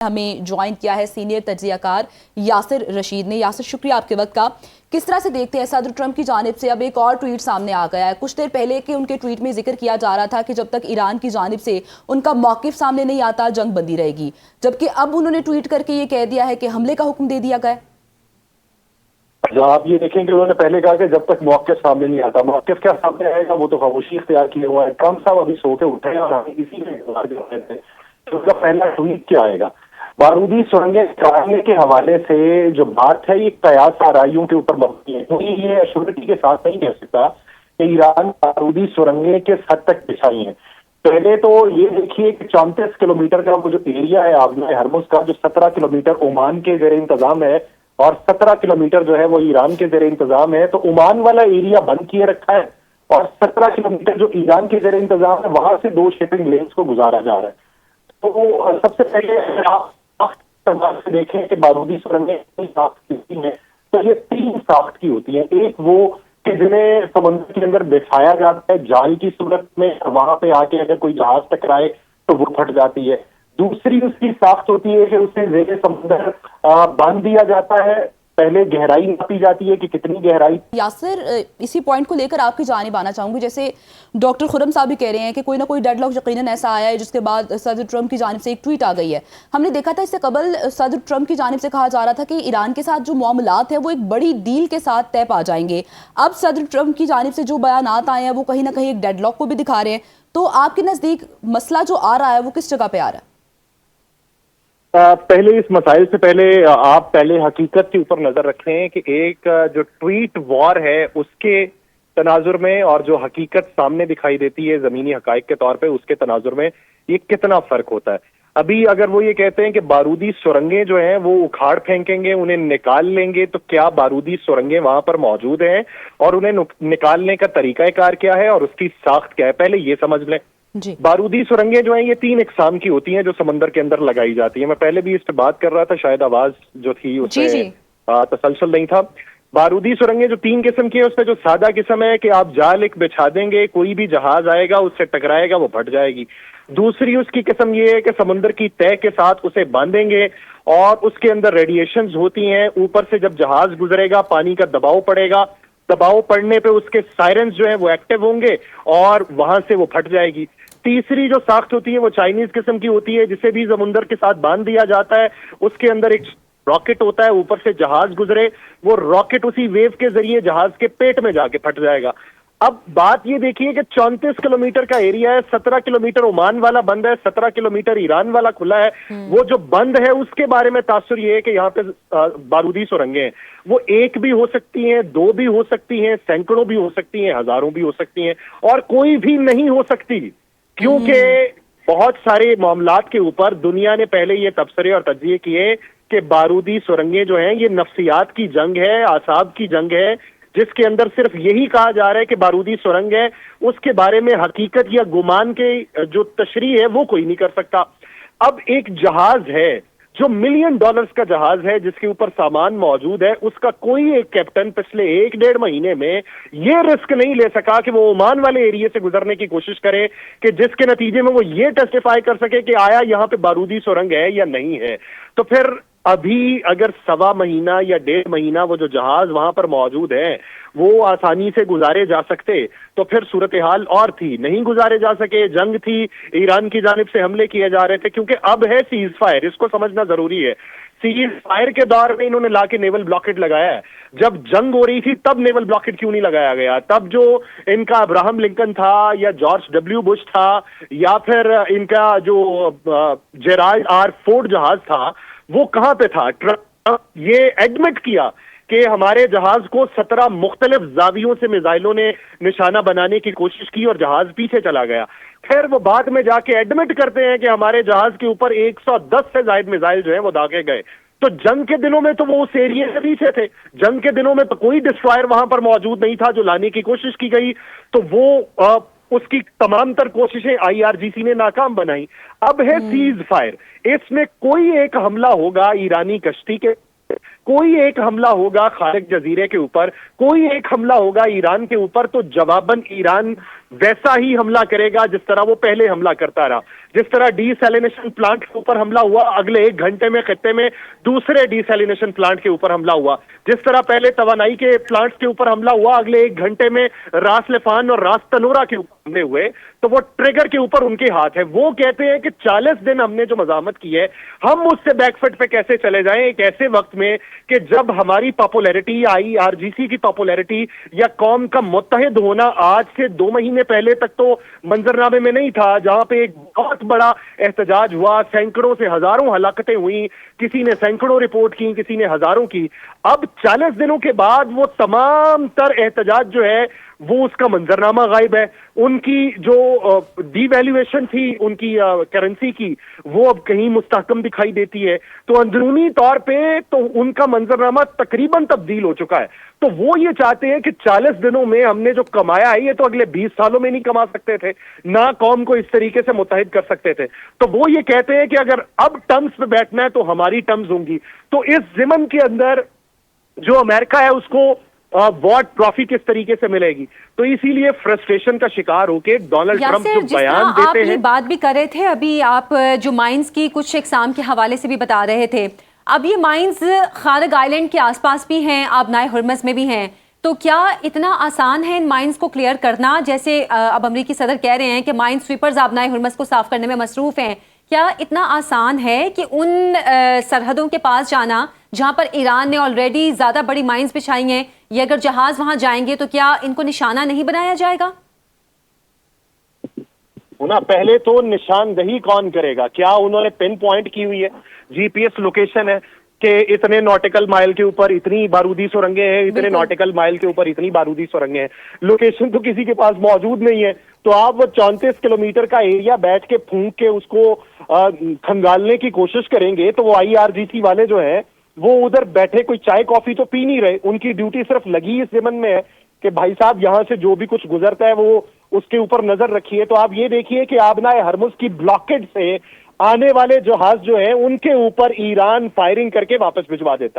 हमें ज्वाइन किया है सीनियर तज्जियाकार यासिर रशीद ने। यासिर, शुक्रिया आपके वक्त का। किस तरह से देखते हैं सदर ट्रंप की जानिब से अब एक और ट्वीट सामने आ गया है कुछ देर पहले कि उनके ट्वीट में जिक्र किया जा रहा था कि जब तक ईरान की जानिब से उनका मौकिफ सामने नहीं आता जंग बंदी रहेगी, जबकि अब उन्होंने ट्वीट करके ये कह दिया है कि हमले का हुक्म दे दिया गया है। आप ये देखें कि उन्होंने पहले कहा कि जब तक मौक़िफ़ सामने नहीं आता, मौक़िफ़ क्या सामने आएगा वो तो खामोशी इख्तियार किए हुआ है। ट्रंप साहब अभी सो के उठे और हमें इसी में इंतजार कर रहे थे तो उसका पहला ट्वीट क्या आएगा। बारूदी सुरंगें कराने के हवाले से जो बात है ये कयास आराइयों के ऊपर मबनी है, क्योंकि ये एश्योरिटी के साथ नहीं कह सकता कि ईरान बारूदी सुरंगें किस हद तक बिछाई हैं। पहले तो ये देखिए कि 34 किलोमीटर का वो जो एरिया है आबना हरमुज का, जो 17 किलोमीटर ओमान के जेर इंतजाम है और 17 किलोमीटर जो है वो ईरान के जेर इंतजाम है, तो ओमान वाला एरिया बंद किए रखा है और 17 किलोमीटर जो ईरान के जेर इंतजाम है वहां से 2 शिपिंग लेन्स को गुजारा जा रहा है। तो सबसे पहले आप से देखें कि बारूदी सुरंगें साख्त की होती हैं तो ये 3 साख्त की होती हैं। एक वो कि जिन्हें समुद्र के अंदर बिछाया जाता है जाल की सूरत में, वहां पे आके अगर कोई जहाज टकराए तो वो फट जाती है। दूसरी उसकी साख्त होती है कि उसे जेर समुद्र बांध दिया जाता है, पहले गहराई नापी जाती है कि कितनी गहराई। यासिर, इसी पॉइंट को लेकर आपकी जानिब आना चाहूंगी। जैसे डॉक्टर खुरम साहब भी कह रहे हैं कि कोई ना कोई डेडलॉक यकीनन ऐसा आया है जिसके बाद सदर ट्रंप की जानिब से एक ट्वीट आ गई है। हमने देखा था इससे कबल सदर ट्रंप की जानिब से कहा जा रहा था कि ईरान के साथ जो मामलात है वो एक बड़ी डील के साथ तय पा जाएंगे। अब सदर ट्रंप की जानिब से जो बयानात आए हैं वो कहीं ना कहीं एक डेडलॉक को भी दिखा रहे हैं। तो आपके नज़दीक मसला जो आ रहा है वो किस जगह पे आ रहा है? पहले इस मसाइल से पहले आप पहले हकीकत के ऊपर नजर रखें कि एक जो ट्वीट वॉर है उसके तनाजुर में और जो हकीकत सामने दिखाई देती है जमीनी हकाइक के तौर पे उसके तनाजुर में ये कितना फर्क होता है। अभी अगर वो ये कहते हैं कि बारूदी सुरंगें जो हैं वो उखाड़ फेंकेंगे, उन्हें निकाल लेंगे, तो क्या बारूदी सुरंगें वहां पर मौजूद हैं और उन्हें निकालने का तरीकाकार क्या है और उसकी साख्त क्या है, पहले ये समझ लें। बारूदी सुरंगें जो हैं ये 3 इकसाम की होती हैं जो समंदर के अंदर लगाई जाती हैं। मैं पहले भी इस पर बात कर रहा था, शायद आवाज जो थी उसमें तसलसल नहीं था। बारूदी सुरंगें जो 3 किस्म की है उसमें जो सादा किस्म है कि आप जाल एक बिछा देंगे, कोई भी जहाज आएगा उससे टकराएगा वो फट जाएगी। दूसरी उसकी किस्म ये है कि समुद्र की तय के साथ उसे बांधेंगे और उसके अंदर रेडिएशंस होती हैं, ऊपर से जब जहाज गुजरेगा पानी का दबाव पड़ेगा, दबाव पड़ने पे उसके सायरन्स जो है वो एक्टिव होंगे और वहां से वो फट जाएगी। तीसरी जो साख्त होती है वो चाइनीज किस्म की होती है जिसे भी समुद्र के साथ बांध दिया जाता है, उसके अंदर एक रॉकेट होता है, ऊपर से जहाज गुजरे, वो रॉकेट उसी वेव के जरिए जहाज के पेट में जाके फट जाएगा। अब बात ये देखिए कि 34 किलोमीटर का एरिया है, 17 किलोमीटर ओमान वाला बंद है, 17 किलोमीटर ईरान वाला खुला है। वो जो बंद है उसके बारे में तासुर ये है कि यहाँ पे बारूदी सुरंगें हैं, वो 1 भी हो सकती हैं, 2 भी हो सकती हैं, सैकड़ों भी हो सकती हैं, हजारों भी हो सकती हैं और कोई भी नहीं हो सकती, क्योंकि बहुत सारे मामलात के ऊपर दुनिया ने पहले ये तबसरे और तज्जिए किए कि बारूदी सुरंगें जो हैं ये नफ्सियात की जंग है, आसाब की जंग है, जिसके अंदर सिर्फ यही कहा जा रहा है कि बारूदी सुरंग है, उसके बारे में हकीकत या गुमान के जो तशरीह है वो कोई नहीं कर सकता। अब एक जहाज है जो $1 मिलियन का जहाज है जिसके ऊपर सामान मौजूद है, उसका कोई एक कैप्टन पिछले 1-1.5 महीने में ये रिस्क नहीं ले सका कि वो ओमान वाले एरिया से गुजरने की कोशिश करे कि जिसके नतीजे में वो ये टेस्टिफाई कर सके कि आया यहां पे बारूदी सुरंग है या नहीं है। तो फिर अभी अगर 1.25 महीना या 1.5 महीना वो जो जहाज वहां पर मौजूद है वो आसानी से गुजारे जा सकते, तो फिर सूरत हाल और थी, नहीं गुजारे जा सके, जंग थी, ईरान की जानिब से हमले किए जा रहे थे, क्योंकि अब है सीज फायर, इसको समझना जरूरी है। सीज फायर के दौर में इन्होंने लाके नेवल ब्लॉकेट लगाया है, जब जंग हो रही थी तब नेवल ब्लॉकेट क्यों नहीं लगाया गया? तब जो इनका अब्राहम लिंकन था या जॉर्ज डब्ल्यू बुश था या फिर इनका जो जेराल्ड आर फोर्ड जहाज था वो कहां पे था? ट्रंप ये एडमिट किया कि हमारे जहाज को 17 मुख्तलिफ जावियों से मिसाइलों ने निशाना बनाने की कोशिश की और जहाज पीछे चला गया। फिर वो बाद में जाके एडमिट करते हैं कि हमारे जहाज के ऊपर 110 से ज्यादा मिसाइल जो है वो दागे गए। तो जंग के दिनों में तो वो उस एरिया से पीछे थे, जंग के दिनों में तो कोई डिस्ट्रॉयर वहां पर मौजूद नहीं था, जो लाने की कोशिश की गई तो वो उसकी तमाम तर कोशिशें IRGC ने नाकाम बनाई। अब है सीज फायर, इसमें कोई एक हमला होगा ईरानी कश्ती के, कोई एक हमला होगा खालिक जजीरे के ऊपर, कोई एक हमला होगा ईरान के ऊपर, तो जवाबन ईरान वैसा ही हमला करेगा जिस तरह वो पहले हमला करता रहा। जिस तरह डीसैलिनेशन प्लांट के ऊपर हमला हुआ, अगले 1 घंटे में खित्ते में दूसरे डीसैलिनेशन प्लांट के ऊपर हमला हुआ। जिस तरह पहले तवानाई के प्लांट्स के ऊपर हमला हुआ, अगले 1 घंटे में रास लफान और रास तनोरा के ऊपर हमले हुए, तो वो ट्रिगर के ऊपर उनके हाथ है। वो कहते हैं कि 40 दिन हमने जो मजामत की है, हम उससे बैकफुट पे कैसे चले जाएं एक ऐसे वक्त में कि जब हमारी पॉपुलैरिटी, आईआरजीसी की पॉपुलैरिटी या कौम का मुत्तहिद होना आज से 2 महीने पहले तक तो मंजरनामे में नहीं था, जहां पे एक बहुत बड़ा एहतजाज हुआ, सैकड़ों से हजारों हलाकतें हुई, किसी ने सैकड़ों रिपोर्ट की, किसी ने हजारों की। अब 40 दिनों के बाद वो तमाम तर एहतजाज जो है वो उसका मंजरनामा गायब है। उनकी जो डीवैल्यूएशन थी उनकी करेंसी की, वो अब कहीं मुस्तहकम दिखाई देती है। तो अंदरूनी तौर पे तो उनका मंजरनामा तकरीबन तब्दील हो चुका है। तो वो ये चाहते हैं कि 40 दिनों में हमने जो कमाया है, ये तो अगले 20 सालों में नहीं कमा सकते थे, ना कौम को इस तरीके से मुत्तहिद कर सकते थे। तो वो ये कहते हैं कि अगर अब टर्म्स पे बैठना है तो हमारी टर्म्स होंगी। तो इस ज़िमन के अंदर जो अमेरिका है उसको वॉर ट्रॉफी किस तरीके से मिलेगी, तो इसीलिए फ्रस्ट्रेशन का शिकार होके डोनाल्ड ट्रंप जो बयान देते हैं। आप ये बात भी कर रहे थे अभी, आप जो माइंस की कुछ एग्जाम के हवाले से भी बता रहे थे, अब ये माइंस खारग आइलैंड के आसपास भी हैं, आबनाए हुर्मस में भी हैं, तो क्या इतना आसान है इन माइंस को क्लियर करना? जैसे अब अमरीकी सदर कह रहे हैं कि माइन स्वीपर्स आबनाए हुर्मस को साफ करने में मसरूफ हैं, क्या इतना आसान है कि उन सरहदों के पास जाना जहां पर ईरान ने ऑलरेडी ज्यादा बड़ी माइंस बिछाई हैं, ये अगर जहाज वहां जाएंगे तो क्या इनको निशाना नहीं बनाया जाएगा? ना, पहले तो निशानदही कौन करेगा? क्या उन्होंने पिन पॉइंट की हुई है? जीपीएस लोकेशन है कि इतने नॉटिकल माइल के ऊपर इतनी बारूदी सुरंगें हैं, इतने नॉटिकल माइल के ऊपर इतनी बारूदी सुरंगें हैं। लोकेशन तो किसी के पास मौजूद नहीं है। तो आप वो 34 किलोमीटर का एरिया बैठ के फूंक के उसको खंगालने की कोशिश करेंगे, तो वो आईआरजीसी वाले जो हैं वो उधर बैठे कोई चाय कॉफी तो पी नहीं रहे। उनकी ड्यूटी सिर्फ लगी इस ज़िमन में है कि भाई साहब यहां से जो भी कुछ गुजरता है वो उसके ऊपर नजर रखिए। तो आप ये देखिए कि आबनाए हरमुज की ब्लॉकेड से आने वाले जहाज जो है उनके ऊपर ईरान फायरिंग करके वापस भिजवा देता है।